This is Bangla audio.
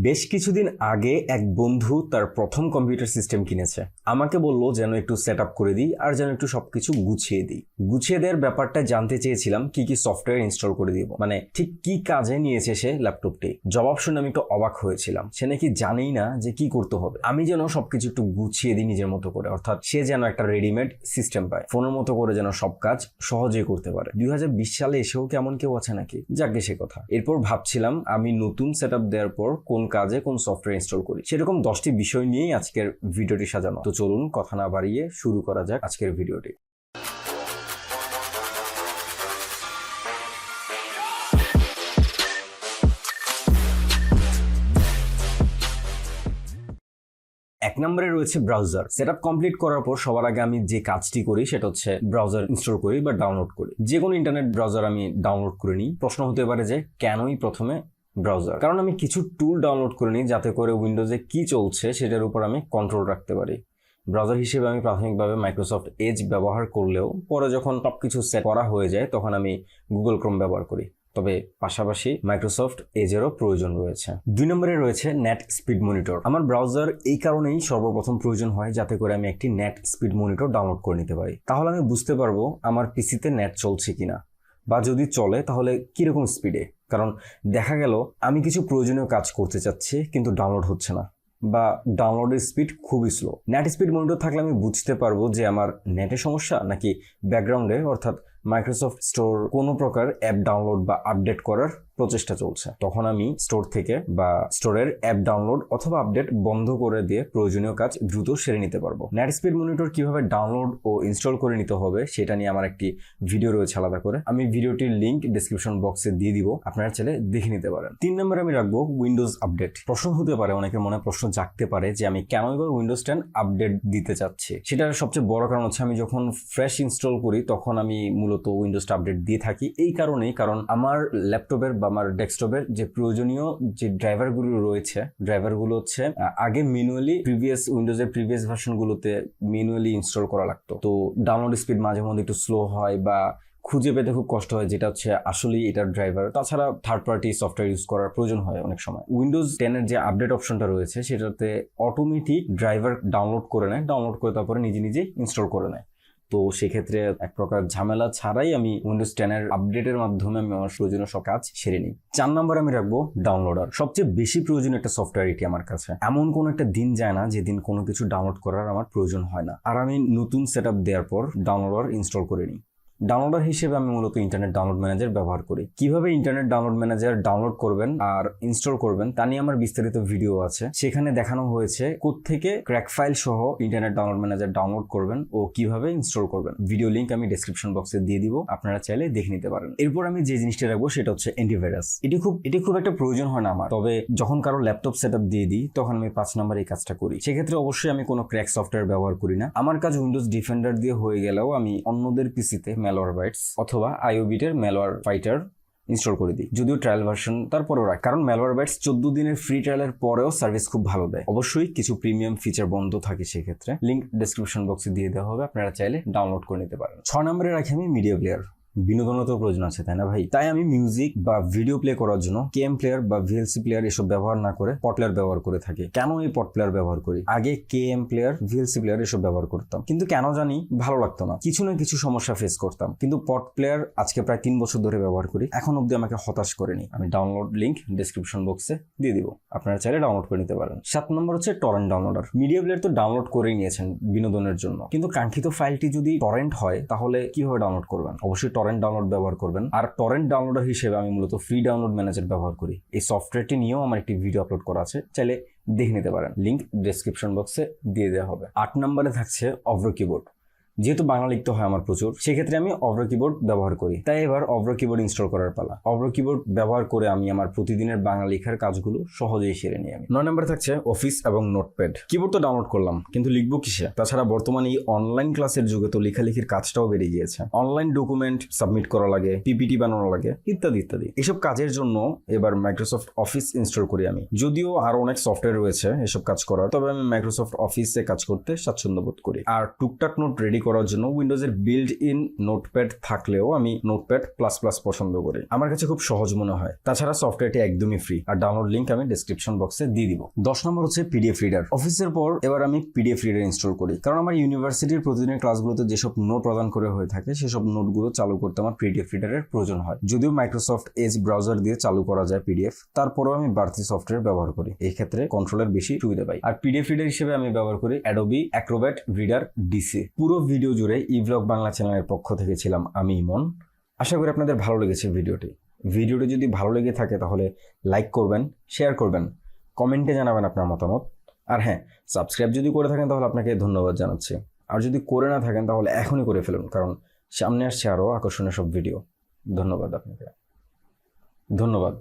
বেশ কিছুদিন আগে এক বন্ধু তার প্রথম কম্পিউটার সিস্টেম কিনেছে। আমাকে বলল যেন একটু সেট আপ করে দিই আর যেন একটু সবকিছু গুছিয়ে দিই। গুছিয়ে দেওয়ার ব্যাপারটা জানতে চেয়েছিলাম, কি কি সফটওয়্যার ইনস্টল করে দিব, মানে ঠিক কি কাজে নিয়েছে সে ল্যাপটপটি। জবাব শুনে আমি একটু অবাক হয়েছিলাম। সে নাকি জানেই না যে কি করতে হবে। আমি যেন সবকিছু একটু গুছিয়ে দিই নিজের মতো করে, অর্থাৎ সে যেন একটা রেডিমেড সিস্টেম পায়, ফোনের মতো করে যেন সব কাজ সহজেই করতে পারে। 2020 সালে এসেও কেমন কেউ আছে নাকি, যাকে সে কথা। এরপর ভাবছিলাম আমি নতুন সেট আপ দেওয়ার পর কোন কাজে কোন সফটওয়্যার ইনস্টল করি, সেরকম 10টি বিষয় নিয়েই আজকের ভিডিওটি সাজানো। তো চলুন কথা না বাড়িয়ে শুরু করা যাক আজকের ভিডিওটি। এক নম্বরে রয়েছে ব্রাউজার। সেটআপ কমপ্লিট করার পর সবার আগে আমি যে কাজটি করি সেটা হচ্ছে ব্রাউজার ইনস্টল করি বা ডাউনলোড করি। যে কোনো ইন্টারনেট ব্রাউজার আমি ডাউনলোড করে নিই। প্রশ্ন হতে পারে যে কেনই প্রথমে ব্রাউজার? কারণ আমি কিছু টুল ডাউনলোড করে নিই যাতে করে উইন্ডোজে কি চলছে সেটার উপর আমি কন্ট্রোল রাখতে পারি। ব্রাউজার হিসেবে আমি প্রাথমিকভাবে মাইক্রোসফট এজ ব্যবহার করলেও পরে যখন সবকিছু সেট করা হয়ে যায় তখন আমি গুগল ক্রোম ব্যবহার করি। তবে পাশাপাশি মাইক্রোসফট এজেরও প্রয়োজন রয়েছে। 2 নম্বরে রয়েছে নেট স্পিড মনিটর। আমার ব্রাউজার এই কারণেই সর্বপ্রথম প্রয়োজন হয় যাতে করে আমি একটি নেট স্পিড মনিটর ডাউনলোড করে নিতে পারি। তাহলে আমি বুঝতে পারবো আমার পিসিতে নেট চলছে কিনা, বা যদি চলে তাহলে কিরকম স্পিডে। কারণ দেখা গেল আমি কিছু প্রয়োজনীয় কাজ করতে চাচ্ছি কিন্তু ডাউনলোড হচ্ছে না, বা ডাউনলোডের স্পিড খুবই স্লো। নেট স্পিড মনিটর থাকলে আমি বুঝতে পারবো যে আমার নেটের সমস্যা নাকি ব্যাকগ্রাউন্ডে অর্থাৎ মাইক্রোসফট স্টোর কোনো প্রকার অ্যাপ ডাউনলোড বা আপডেট করার প্রচেষ্টা চলছে। তখন আমি স্টোর থেকে বা স্টোরের অ্যাপ ডাউনলোড অথবা আপডেট বন্ধ করে দিয়ে প্রয়োজনীয় কাজ দ্রুত সেরে নিতে পারবো। নেট স্পিড মনিটর কিভাবে ডাউনলোড ও ইনস্টল করে নিতে হবে সেটা নিয়ে আমার একটি ভিডিও রয়েছে আলাদা করে। আমি ভিডিওটির লিংক ডেসক্রিপশন বক্সে দিয়ে দিব, আপনারা চাইলে দেখে নিতে পারেন। 3 নম্বরে আমি রাখবো উইন্ডোজ আপডেট। প্রশ্ন হতে পারে, অনেকের মনে প্রশ্ন জাগতে পারে যে আমি কেন এবার উইন্ডোজ 10 আপডেট দিতে চাচ্ছি। সেটার সবচেয়ে বড় কারণ হচ্ছে আমি যখন ফ্রেশ ইনস্টল করি তখন আমি মূলত উইন্ডোজটা আপডেট দিয়ে থাকি। এই কারণেই, কারণ আমার ল্যাপটপের বা আমার ডেস্কটপের যে প্রয়োজনীয় যে ড্রাইভারগুলো রয়েছে, ড্রাইভারগুলো হচ্ছে আগে ম্যানুয়ালি উইন্ডোজের প্রিভিয়াস ভার্সনগুলোতে ম্যানুয়ালি ইনস্টল করা লাগতো। তো ডাউনলোড স্পিড মাঝে মধ্যে একটু স্লো হয় বা খুঁজে পেতে খুব কষ্ট হয়, যেটা হচ্ছে আসলেই এটার ড্রাইভার। তাছাড়া থার্ড পার্টি সফটওয়্যার ইউজ করার প্রয়োজন হয় অনেক সময়। উইন্ডোজ 10 এর যে আপডেট অপশনটা রয়েছে সেটাতে অটোমেটিক ড্রাইভার ডাউনলোড করে নেয়, ডাউনলোড করে তারপরে নিজে নিজেই ইনস্টল করে নেয়। তো সেক্ষেত্রে এক প্রকার ঝামেলা ছাড়াই আমি উইন্ডোজ 10 এর আপডেটের মাধ্যমে আমি আমার প্রয়োজনীয় সব কাজ সেরে নিই। 4 নম্বরে আমি রাখবো ডাউনলোডার। সবচেয়ে বেশি প্রয়োজনীয় একটা সফটওয়্যার এটি আমার কাছে। এমন কোনো একটা দিন যায় না যেদিন কোনো কিছু ডাউনলোড করার আমার প্রয়োজন হয় না। আর আমি নতুন সেট আপ দেওয়ার পর ডাউনলোডার ইনস্টল করে নিই। ডাউনলোডার হিসেবে আমি মূলত ইন্টারনেট ডাউনলোড ম্যানেজার ব্যবহার করি। কিভাবে ইন্টারনেট ডাউনলোড ম্যানেজার ডাউনলোড করবেন আর ইনস্টল করবেন তা নিয়ে আমার বিস্তারিত ভিডিও আছে। সেখানে দেখানো হয়েছে কোত্থেকে ক্র্যাক ফাইল সহ ইন্টারনেট ডাউনলোড ম্যানেজার ডাউনলোড করবেন ও কিভাবে ইনস্টল করবেন। ভিডিও লিংক আমি ডেসক্রিপশন বক্সে দিয়ে দিব, আপনারা চাইলে দেখে নিতে পারেন। এরপর আমি যে জিনিসটা রাখবো সেটা হচ্ছে অ্যান্টিভাইরাস। এটি খুব একটা প্রয়োজন হয় না আমার, তবে যখন কারো ল্যাপটপ সেট আপ দিয়ে দিই তখন আমি 5 নম্বর এই কাজটা করি। সেক্ষেত্রে অবশ্যই আমি কোনো ক্র্যাক সফটওয়্যার ব্যবহার করি না। আমার কাজ উইন্ডোজ ডিফেন্ডার দিয়ে হয়ে গেলেও আমি অন্যদের পিসিতে ম্যালওয়্যারবাইটস অথবা আইওবিটের ম্যালওয়্যার ফাইটার ইনস্টল করে দিই, যদিও ট্রায়াল ভার্সন তারপরেও রাখ। কারণ ম্যালওয়্যারবাইটস 14 দিনের ফ্রি ট্রায়ালের পরেও সার্ভিস খুব ভালো দেয়। অবশ্যই কিছু প্রিমিয়াম ফিচার বন্ধ থাকে, সেক্ষেত্রে লিংক ডেসক্রিপশন বক্সে দিয়ে দেওয়া হবে, আপনারা চাইলে ডাউনলোড করে নিতে পারেন। 6 নম্বরে রাখি আমি মিডিয়া প্লেয়ার। বিনোদনের তো প্রয়োজন আছে, তাই না ভাই? তাই আমি মিউজিক বা ভিডিও প্লে করার জন্য কেএম প্লেয়ার বা ভিএলসি প্লেয়ার এসব ব্যবহার না করে পট প্লেয়ার ব্যবহার করে থাকি। কেন এই পট প্লেয়ার ব্যবহার করি? আগে কেএম প্লেয়ার, ভিএলসি প্লেয়ার এসব ব্যবহার করতাম, কিন্তু কেন জানি ভালো লাগতো না, কিছু না কিছু সমস্যা ফেস করতাম। কিন্তু পট প্লেয়ার আজকে প্রায় 3 বছর ধরে ব্যবহার করি, এখন অব্দি আমাকে হতাশ করেনি। আমি ডাউনলোড লিংক ডেসক্রিপশন বক্সে দিয়ে দিব, আপনারা চাইলে ডাউনলোড করে নিতে পারেন। 7 নম্বর হচ্ছে টরেন্ট ডাউনলোডার। মিডিয়া প্লেয়ার তো ডাউনলোড করেই নিয়েছেন বিনোদনের জন্য, কিন্তু কাঙ্ক্ষিত ফাইলটি যদি টরেন্ট হয় তাহলে কিভাবে ডাউনলোড করবেন? অবশ্যই টরেন্ট ডাউনলোড ব্যবহার করবেন। আর টরেন্ট ডাউনলোডার হিসেবে আমি মূলত ফ্রি ডাউনলোড ম্যানেজার ব্যবহার করি। এই সফটওয়্যারটি নিয়েও আমার একটি ভিডিও আপলোড করা আছে, চাইলে দেখে নিতে পারেন, লিংক ডেসক্রিপশন বক্সে দিয়ে দেওয়া হবে। 8 নম্বরে থাকছে অভ্র কিবোর্ড। যেহেতু বাংলা লিখতে হয় আমার প্রচুর, সেক্ষেত্রে আমি অভ্র কিবোর্ড ব্যবহার করি। তাই এবার অভ্র কিবোর্ড ইনস্টল করার পালা। অভ্র কিবোর্ড ব্যবহার করে আমি আমার প্রতিদিনের বাংলা লেখার কাজগুলো সহজেই সেরে নিই আমি। 9 নম্বরে থাকছে অফিস এবং নোটপ্যাড। কিবোর্ড তো ডাউনলোড করলাম, কিন্তু লিখবো কিসে? তাছাড়া বর্তমানে এই অনলাইন ক্লাসের যুগে তো লেখালেখির কাজটাও বেড়ে গিয়েছে। অনলাইন ডকুমেন্ট সাবমিট করা লাগে, পিপিটি বানানো লাগে, ইত্যাদি ইত্যাদি। এসব কাজের জন্য এবার মাইক্রোসফট অফিস ইনস্টল করি আমি। যদিও আরো অনেক সফটওয়্যার রয়েছে এসব কাজ করার, তবে আমি মাইক্রোসফট অফিসে কাজ করতে স্বাচ্ছন্দ্য বোধ করি। আর টুকটাক নোট রেডি করার জন্য উইন্ডোজের বিল্ড ইন নোটপ্যাড থাকলেও আমি নোটপ্যাড প্লাস প্লাস পছন্দ করি। আমার কাছে খুব সহজ মনে হয়। তাছাড়া সফটওয়্যারটি একদমই ফ্রি, আর ডাউনলোড লিঙ্ক আমি ডেসক্রিপশন বক্সে দিয়ে দিব। 10 নম্বর হচ্ছে পিডিএফ রিডার। অফিসের পর এবার আমি পিডিএফ রিডার ইনস্টল করি, কারণ আমার ইউনিভার্সিটির প্রতিদিনের ক্লাসগুলোতে যেসব নোট প্রদান করে হয়ে থাকে সেসব নোটগুলো চালু করতে আমার পিডিএফ রিডারের প্রয়োজন হয়। যদিও মাইক্রোসফট এজ ব্রাউজার দিয়ে চালু করা যায় পিডিএফ, তারপরেও আমি বাড়তি সফটওয়্যার ব্যবহার করি। এই ক্ষেত্রে কন্ট্রোলের বেশি সুবিধা পাই। আর পিডিএফ রিডার হিসেবে আমি ব্যবহার করি অ্যাডোবি অ্যাক্রোব্যাট রিডার ডিসি। পুরো ভিডিও জুড়ে ইভ্লগ বাংলা চ্যানেলের পক্ষ থেকে ছিলাম আমি ইমন। আশা করি আপনাদের ভালো লেগেছে ভিডিওটি যদি ভালো লেগে থাকে তাহলে লাইক করবেন, শেয়ার করবেন, কমেন্টে জানাবেন আপনার মতামত। আর হ্যাঁ, সাবস্ক্রাইব যদি করে থাকেন তাহলে আপনাকে ধন্যবাদ জানাচ্ছি। আর যদি করে না থাকেন তাহলে এখনই করে ফেলুন, কারণ সামনে আসছে আরও আকর্ষণীয় সব ভিডিও। ধন্যবাদ আপনাকে। ধন্যবাদ।